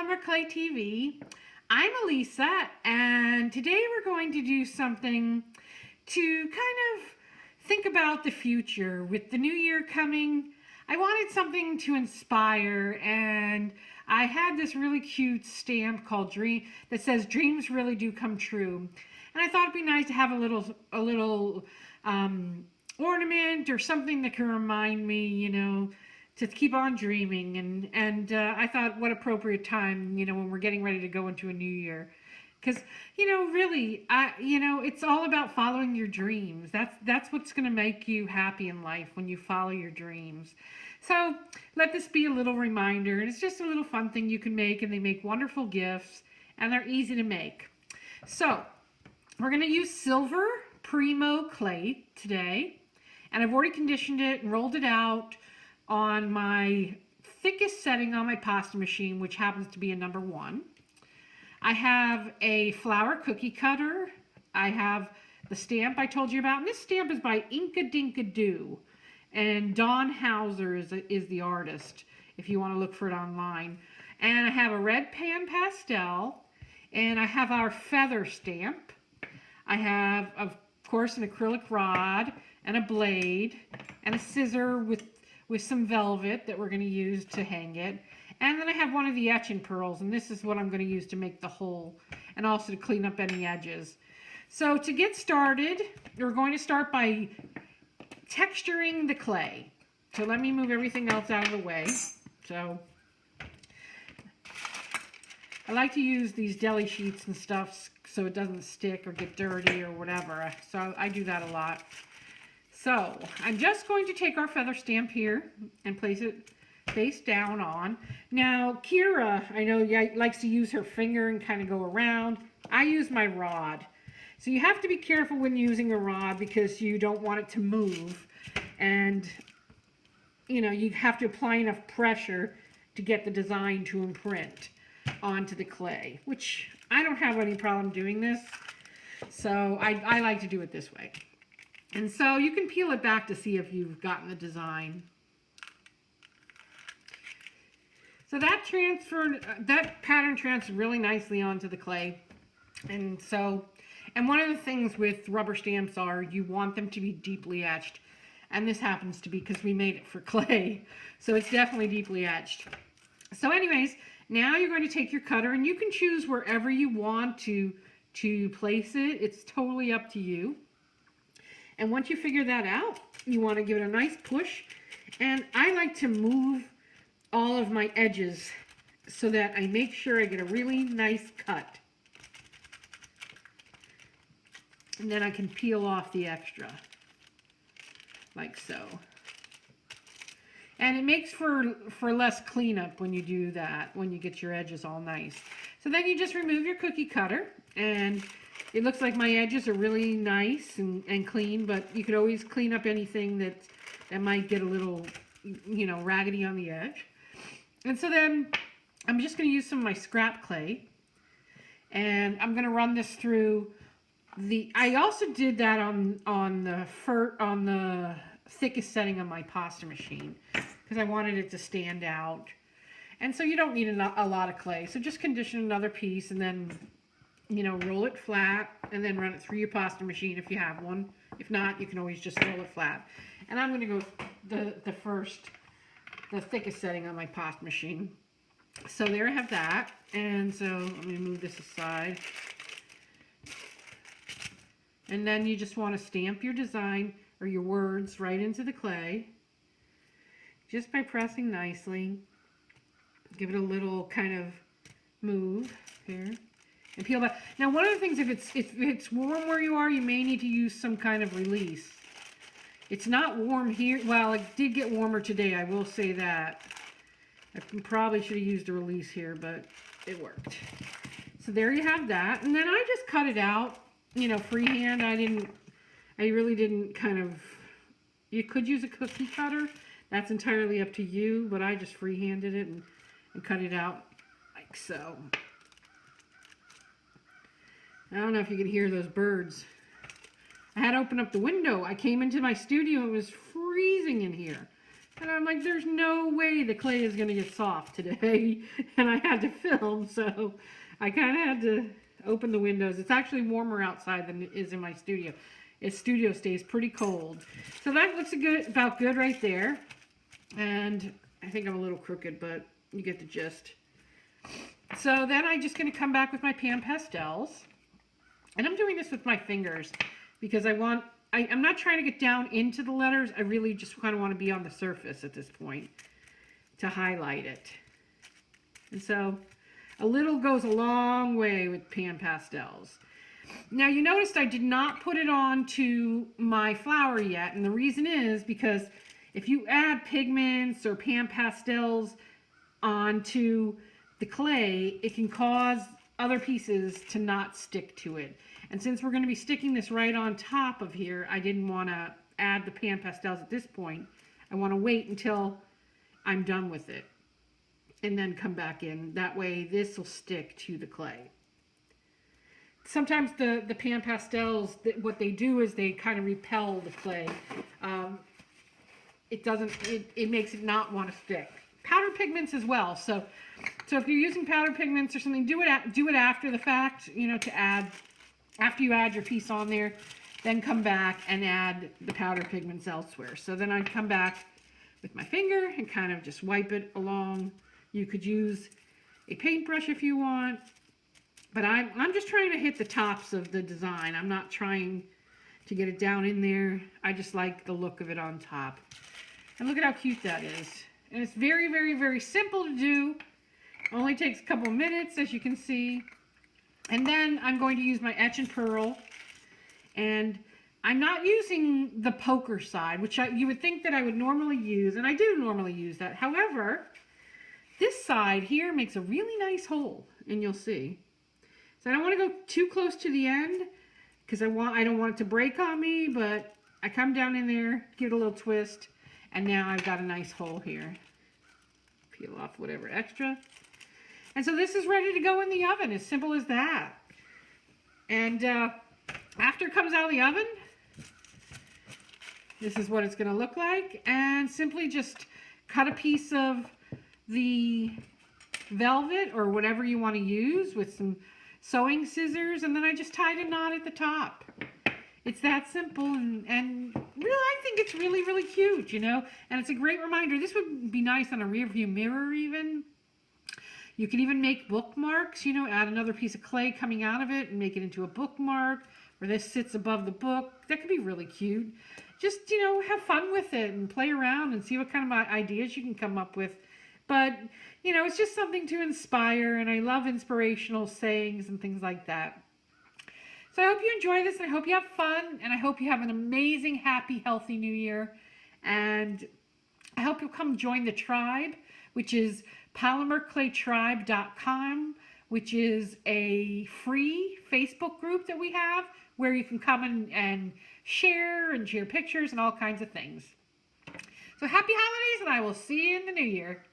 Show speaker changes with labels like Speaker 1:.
Speaker 1: Polymer Clay TV. I'm Elisa, and today we're going to do something to kind of think about the future. With the new year coming, I wanted something to inspire, and I had this really cute stamp called Dream that says dreams really do come true. And I thought it'd be nice to have a little ornament or something that can remind me, to keep on dreaming. And I thought, what appropriate time, when we're getting ready to go into a new year. Because, really, it's all about following your dreams. That's what's going to make you happy in life, when you follow your dreams. So let this be a little reminder. And it's just a little fun thing you can make, and they make wonderful gifts, and they're easy to make. So we're going to use silver Primo clay today. And I've already conditioned it and rolled it out on my thickest setting on my pasta machine, which happens to be a number 1. I have a flour cookie cutter. I have the stamp I told you about. And this stamp is by Inka Dinka Doo. And Don Hauser is the artist, if you want to look for it online. And I have a red pan pastel. And I have our feather stamp. I have, of course, an acrylic rod and a blade and a scissor with some velvet that we're going to use to hang it. And then I have one of the etching pearls, and this is what I'm going to use to make the hole and also to clean up any edges. So to get started, we're going to start by texturing the clay. So let me move everything else out of the way. So I like to use these deli sheets and stuff so it doesn't stick or get dirty or whatever. So I do that a lot. So I'm just going to take our feather stamp here and place it face down on. Now Kira, I know, likes to use her finger and kind of go around. I use my rod. So you have to be careful when using a rod because you don't want it to move. And you have to apply enough pressure to get the design to imprint onto the clay, which I don't have any problem doing this. So I like to do it this way. And so you can peel it back to see if you've gotten the design. So that pattern transferred really nicely onto the clay. And one of the things with rubber stamps are you want them to be deeply etched. And this happens to be because we made it for clay. So it's definitely deeply etched. So anyways, now you're going to take your cutter, and you can choose wherever you want to place it. It's totally up to you. And once you figure that out, you want to give it a nice push. And I like to move all of my edges so that I make sure I get a really nice cut. And then I can peel off the extra, like so. And it makes for less cleanup when you do that, when you get your edges all nice. So then you just remove your cookie cutter, and it looks like my edges are really nice and clean, but you could always clean up anything that might get a little, raggedy on the edge. And so then I'm just going to use some of my scrap clay, and I'm going to run this through I also did that on the thickest setting of my pasta machine because I wanted it to stand out. And so you don't need a lot of clay. So just condition another piece and then, roll it flat and then run it through your pasta machine if you have one. If not, you can always just roll it flat. And I'm going to go the thickest setting on my pasta machine. So there I have that. And so let me move this aside. And then you just want to stamp your design or your words right into the clay just by pressing nicely. Give it a little kind of move here and peel back. Now, one of the things, if it's warm where you are, you may need to use some kind of release. It's not warm here. Well, it did get warmer today, I will say that. I probably should have used a release here, but it worked. So there you have that. And then I just cut it out, freehand. I really didn't you could use a cookie cutter. That's entirely up to you, but I just freehanded it and cut it out like so. I don't know if you can hear those birds. I had to open up the window. I came into my studio, it was freezing in here. And I'm like, there's no way the clay is going to get soft today. And I had to film, so I kind of had to open the windows. It's actually warmer outside than it is in my studio. Its studio stays pretty cold. So that looks about good right there. And I think I'm a little crooked, but you get the gist. So then I'm just going to come back with my pan pastels. And I'm doing this with my fingers because I'm not trying to get down into the letters. I really just kind of want to be on the surface at this point to highlight it. And so a little goes a long way with pan pastels. Now you noticed I did not put it on to my flower yet. And the reason is because if you add pigments or pan pastels onto the clay, it can cause other pieces to not stick to it. And since we're going to be sticking this right on top of here, I didn't want to add the pan pastels at this point. I want to wait until I'm done with it and then come back in. That way this will stick to the clay. Sometimes the pan pastels, what they do is they kind of repel the clay. It makes it not want to stick. Powder pigments as well. So if you're using powder pigments or something, do it after the fact, to add. After you add your piece on there, then come back and add the powder pigments elsewhere. So then I'd come back with my finger and kind of just wipe it along. You could use a paintbrush if you want, but I'm just trying to hit the tops of the design. I'm not trying to get it down in there. I just like the look of it on top. And look at how cute that is. And it's very, very, very simple to do. Only takes a couple of minutes, as you can see. And then I'm going to use my etch and pearl, and I'm not using the poker side, which you would think that I would normally use, and I do normally use that. However, this side here makes a really nice hole, and you'll see. So I don't want to go too close to the end because I don't want it to break on me, but I come down in there, give it a little twist, and now I've got a nice hole here. Peel off whatever extra. And so this is ready to go in the oven, as simple as that. And after it comes out of the oven, this is what it's going to look like. And simply just cut a piece of the velvet or whatever you want to use with some sewing scissors. And then I just tied a knot at the top. It's that simple, and really, I think it's really, really cute, And it's a great reminder. This would be nice on a rear view mirror even. You can even make bookmarks, add another piece of clay coming out of it and make it into a bookmark where this sits above the book. That could be really cute. Just, have fun with it and play around and see what kind of ideas you can come up with. But, it's just something to inspire, and I love inspirational sayings and things like that. So I hope you enjoy this, and I hope you have fun, and I hope you have an amazing, happy, healthy New Year. And I hope you'll come join the tribe, which is polymerclaytribe.com, which is a free Facebook group that we have where you can come and share pictures and all kinds of things. So happy holidays, and I will see you in the new year.